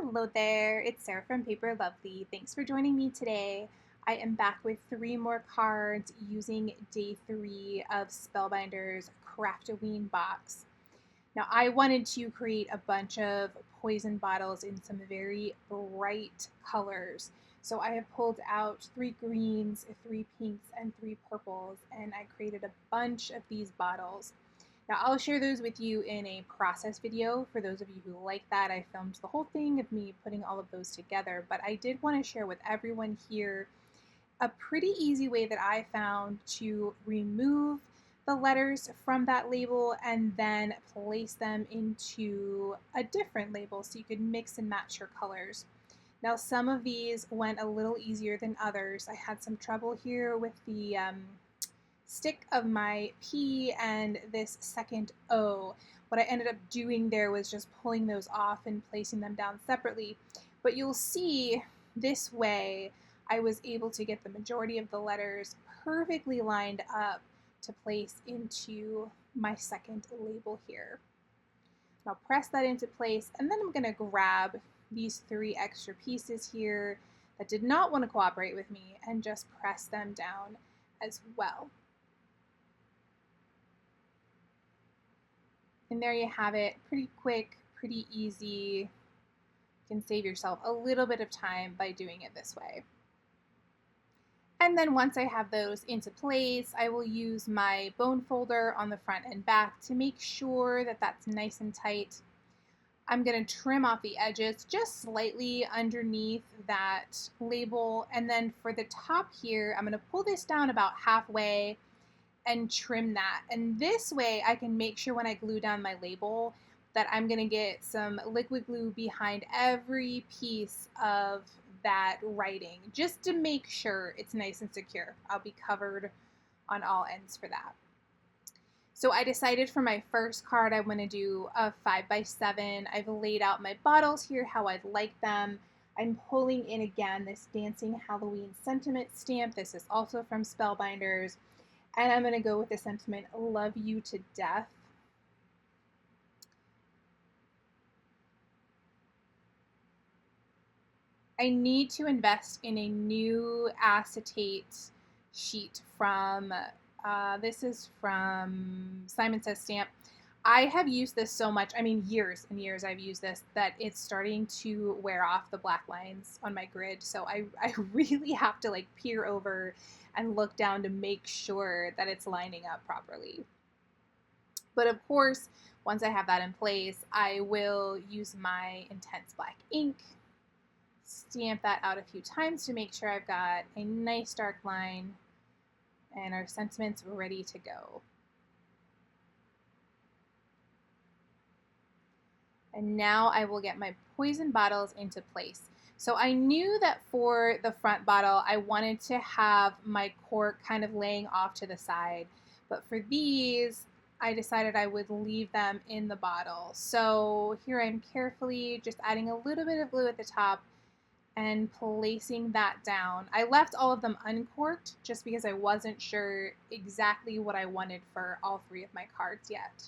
Hello there, it's Sarah from Paper Lovely. Thanks for joining me today. I am back with 3 more cards using day 3 of Spellbinders Craftoween box. Now I wanted to create a bunch of poison bottles in some very bright colors. So I have pulled out 3 greens, 3 pinks, and 3 purples, and I created a bunch of these bottles. Now I'll share those with you in a process video. For those of you who like that, I filmed the whole thing of me putting all of those together, but I did want to share with everyone here a pretty easy way that I found to remove the letters from that label and then place them into a different label so you could mix and match your colors. Now some of these went a little easier than others. I had some trouble here with the stick of my P and this second O. What I ended up doing there was just pulling those off and placing them down separately. But you'll see this way I was able to get the majority of the letters perfectly lined up to place into my second label here. I'll press that into place, and then I'm going to grab these 3 extra pieces here that did not want to cooperate with me and just press them down as well. And there you have it, pretty quick, pretty easy. You can save yourself a little bit of time by doing it this way. And then once I have those into place, I will use my bone folder on the front and back to make sure that that's nice and tight. I'm going to trim off the edges just slightly underneath that label. And then for the top here, I'm going to pull this down about halfway and trim that. And this way I can make sure when I glue down my label that I'm going to get some liquid glue behind every piece of that writing just to make sure it's nice and secure. I'll be covered on all ends for that. So I decided for my first card I want to do a 5x7. I've laid out my bottles here how I'd like them. I'm pulling in again this Dancing Halloween sentiment stamp. This is also from Spellbinders. And I'm going to go with the sentiment, love you to death. I need to invest in a new acetate sheet from, this is from Simon Says Stamp. I have used this so much, I mean years and years I've used this, that it's starting to wear off the black lines on my grid. So I really have to like peer over and look down to make sure that it's lining up properly. But of course, once I have that in place, I will use my intense black ink, stamp that out a few times to make sure I've got a nice dark line and our sentiments ready to go. And now I will get my poison bottles into place. So I knew that for the front bottle, I wanted to have my cork kind of laying off to the side. But for these, I decided I would leave them in the bottle. So here I'm carefully just adding a little bit of glue at the top and placing that down. I left all of them uncorked just because I wasn't sure exactly what I wanted for all 3 of my cards yet.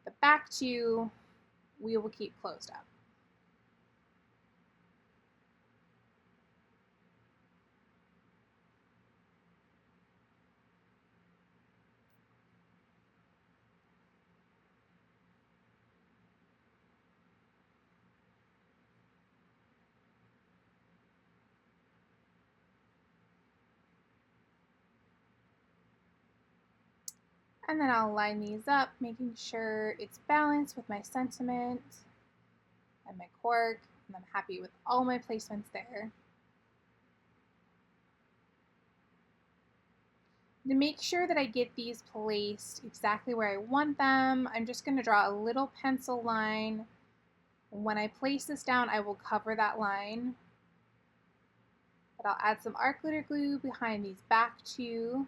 The back 2 we will keep closed up. And then I'll line these up, making sure it's balanced with my sentiment and my cork, and I'm happy with all my placements there. To make sure that I get these placed exactly where I want them, I'm just going to draw a little pencil line. When I place this down, I will cover that line. But I'll add some art glitter glue behind these back 2.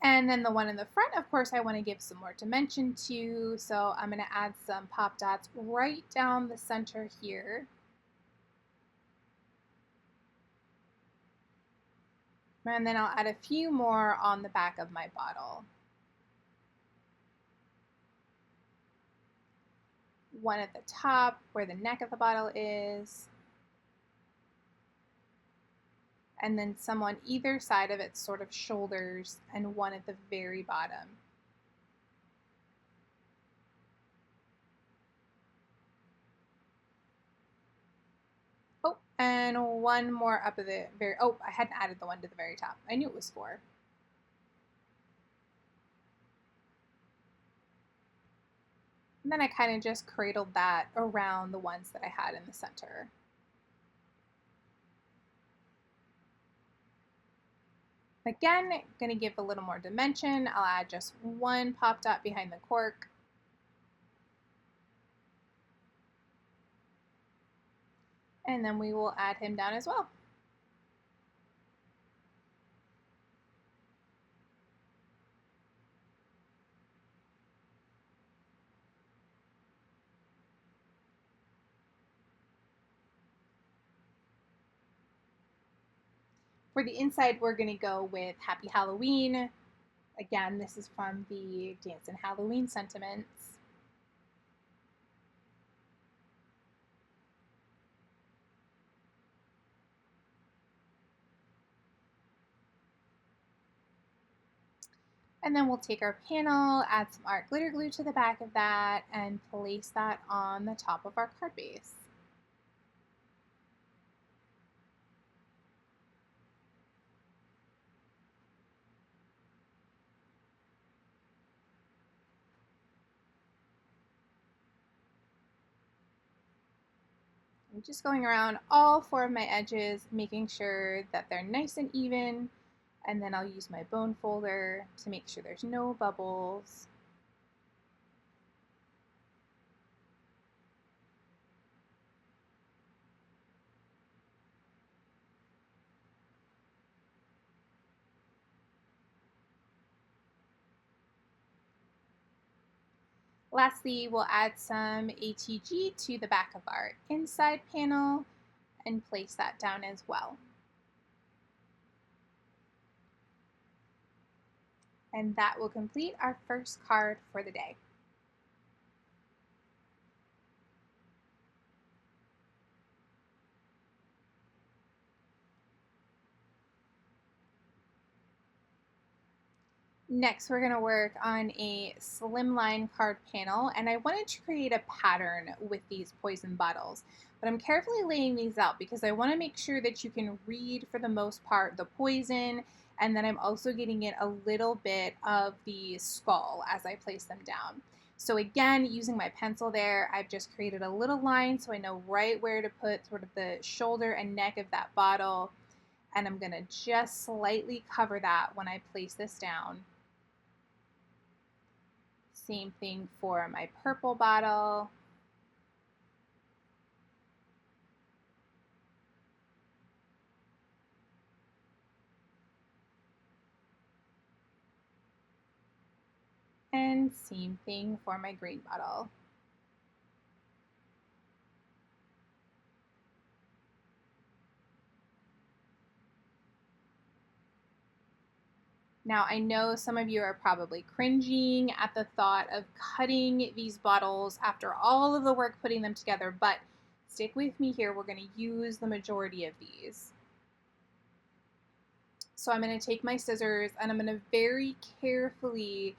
And then the one in the front, of course, I want to give some more dimension to, so I'm going to add some pop dots right down the center here. And then I'll add a few more on the back of my bottle. One at the top where the neck of the bottle is. And then some on either side of its sort of shoulders, and one at the very bottom. Oh, and one more up at the very, oh, I hadn't added the one to the very top. I knew it was 4. And then I kind of just cradled that around the ones that I had in the center. Again, going to give a little more dimension. I'll add just one pop dot behind the cork. And then we will add him down as well. For the inside, we're going to go with Happy Halloween. Again, this is from the Dancin Halloween sentiments. And then we'll take our panel, add some art glitter glue to the back of that, and place that on the top of our card base. I'm just going around all 4 of my edges, making sure that they're nice and even, and then I'll use my bone folder to make sure there's no bubbles. Lastly, we'll add some ATG to the back of our inside panel and place that down as well. And that will complete our first card for the day. Next, we're going to work on a slimline card panel, and I wanted to create a pattern with these poison bottles, but I'm carefully laying these out because I want to make sure that you can read, for the most part, the poison, and then I'm also getting in a little bit of the skull as I place them down. So again, using my pencil there, I've just created a little line so I know right where to put sort of the shoulder and neck of that bottle, and I'm going to just slightly cover that when I place this down. Same thing for my purple bottle. And same thing for my green bottle. Now, I know some of you are probably cringing at the thought of cutting these bottles after all of the work putting them together, but stick with me here. We're going to use the majority of these. So I'm going to take my scissors and I'm going to very carefully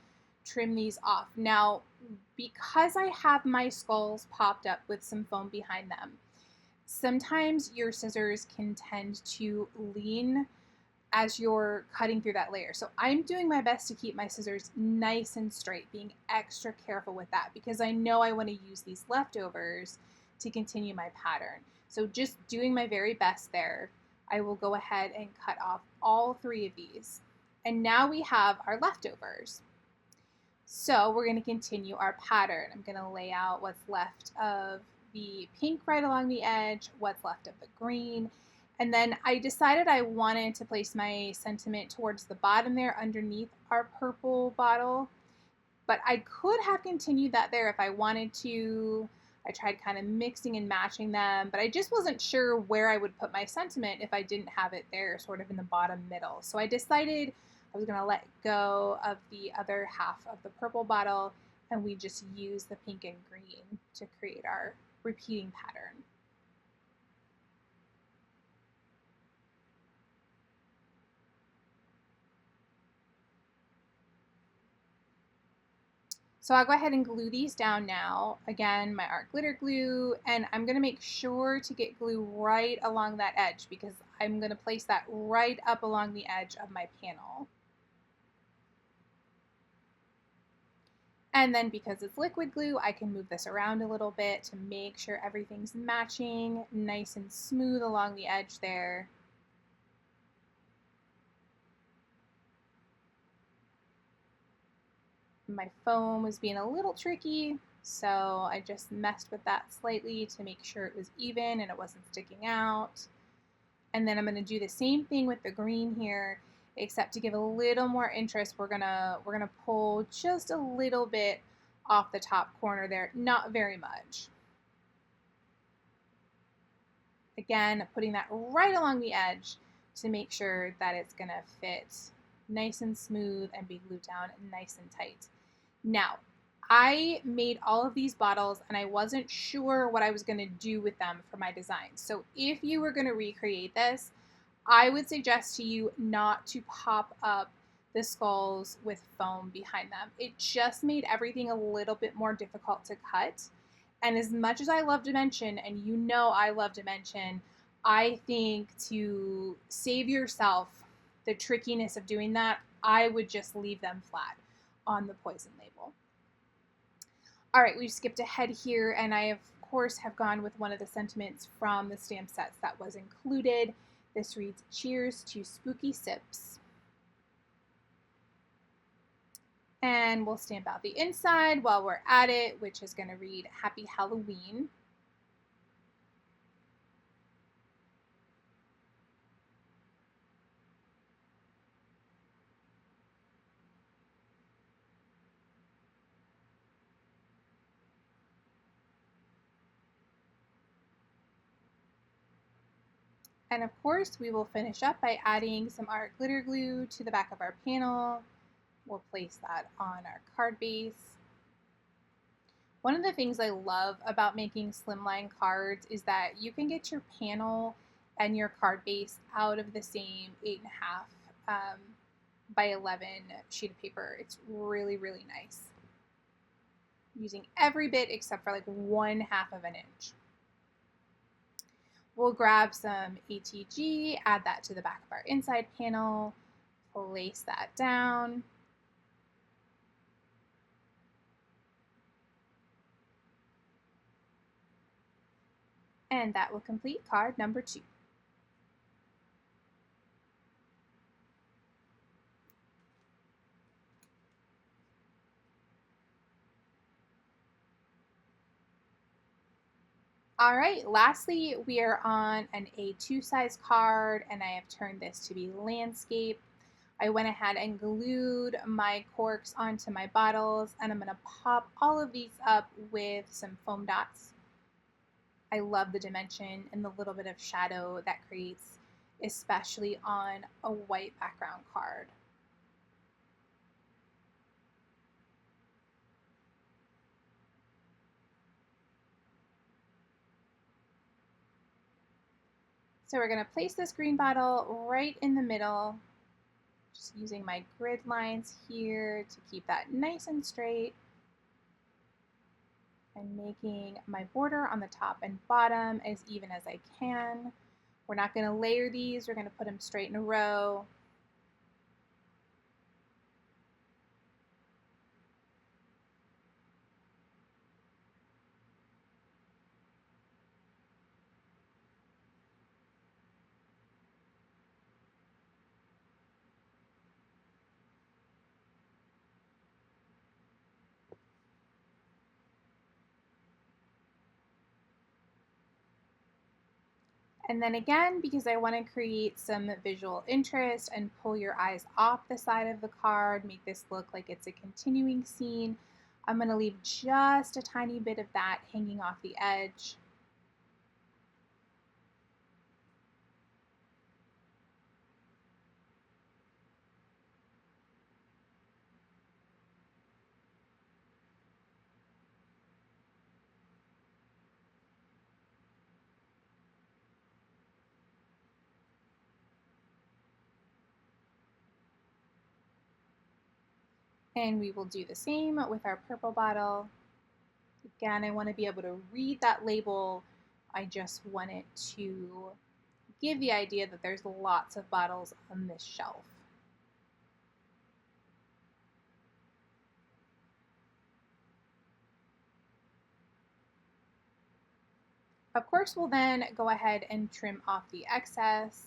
trim these off. Now, because I have my skulls popped up with some foam behind them, sometimes your scissors can tend to lean as you're cutting through that layer. So I'm doing my best to keep my scissors nice and straight, being extra careful with that because I know I want to use these leftovers to continue my pattern. So just doing my very best there. I will go ahead and cut off all 3 of these. And now we have our leftovers. So we're going to continue our pattern. I'm going to lay out what's left of the pink right along the edge, what's left of the green, And then I decided I wanted to place my sentiment towards the bottom there underneath our purple bottle, but I could have continued that there if I wanted to. I tried kind of mixing and matching them, but I just wasn't sure where I would put my sentiment if I didn't have it there sort of in the bottom middle. So I decided I was going to let go of the other half of the purple bottle and we just use the pink and green to create our repeating pattern. So I'll go ahead and glue these down now. Again, my art glitter glue, and I'm gonna make sure to get glue right along that edge because I'm gonna place that right up along the edge of my panel. And then because it's liquid glue, I can move this around a little bit to make sure everything's matching, nice and smooth along the edge there. My foam was being a little tricky, so I just messed with that slightly to make sure it was even and it wasn't sticking out. And then I'm going to do the same thing with the green here, except to give a little more interest, we're gonna pull just a little bit off the top corner there, not very much. Again, putting that right along the edge to make sure that it's going to fit nice and smooth and be glued down nice and tight. Now, I made all of these bottles and I wasn't sure what I was going to do with them for my design. So if you were going to recreate this, I would suggest to you not to pop up the skulls with foam behind them. It just made everything a little bit more difficult to cut. And as much as I love dimension, and you know I love dimension, I think to save yourself the trickiness of doing that, I would just leave them flat on the poison label. All right, we've skipped ahead here, and I, of course, have gone with one of the sentiments from the stamp sets that was included. This reads, "Cheers to spooky sips." And we'll stamp out the inside while we're at it, which is going to read, "Happy Halloween." And of course, we will finish up by adding some art glitter glue to the back of our panel. We'll place that on our card base. One of the things I love about making slimline cards is that you can get your panel and your card base out of the same 8.5 by 11 sheet of paper. It's really, really nice. Using every bit except for like 1/2 of an inch. We'll grab some ATG, add that to the back of our inside panel, place that down. And that will complete card number 2. All right, lastly, we are on an A2 size card, and I have turned this to be landscape. I went ahead and glued my corks onto my bottles, and I'm gonna pop all of these up with some foam dots. I love the dimension and the little bit of shadow that creates, especially on a white background card. So we're going to place this green bottle right in the middle, just using my grid lines here to keep that nice and straight, and making my border on the top and bottom as even as I can. We're not going to layer these, we're going to put them straight in a row. And then again, because I want to create some visual interest and pull your eyes off the side of the card, make this look like it's a continuing scene, I'm going to leave just a tiny bit of that hanging off the edge. And we will do the same with our purple bottle. Again, I want to be able to read that label. I just want it to give the idea that there's lots of bottles on this shelf. Of course, we'll then go ahead and trim off the excess.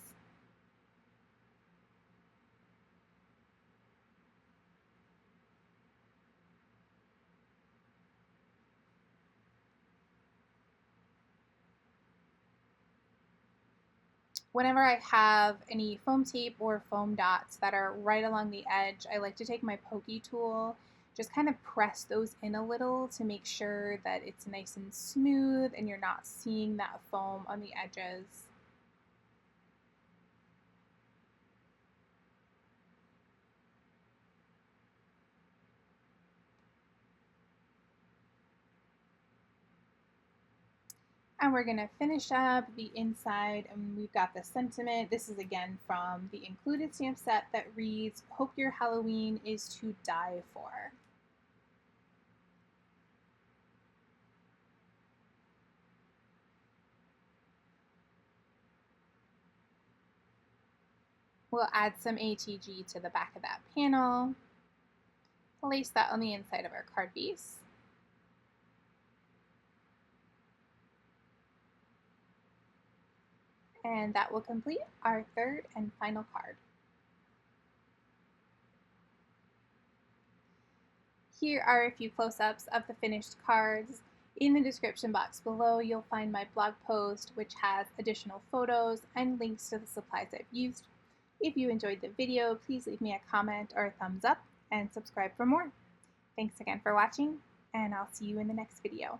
Whenever I have any foam tape or foam dots that are right along the edge, I like to take my pokey tool, just kind of press those in a little to make sure that it's nice and smooth and you're not seeing that foam on the edges. And we're going to finish up the inside, and we've got the sentiment. This is again from the included stamp set that reads, "Hope your Halloween is to die for." We'll add some ATG to the back of that panel, place that on the inside of our card base. And that will complete our third and final card. Here are a few close-ups of the finished cards. In the description box below, you'll find my blog post, which has additional photos and links to the supplies I've used. If you enjoyed the video, please leave me a comment or a thumbs up and subscribe for more. Thanks again for watching, and I'll see you in the next video.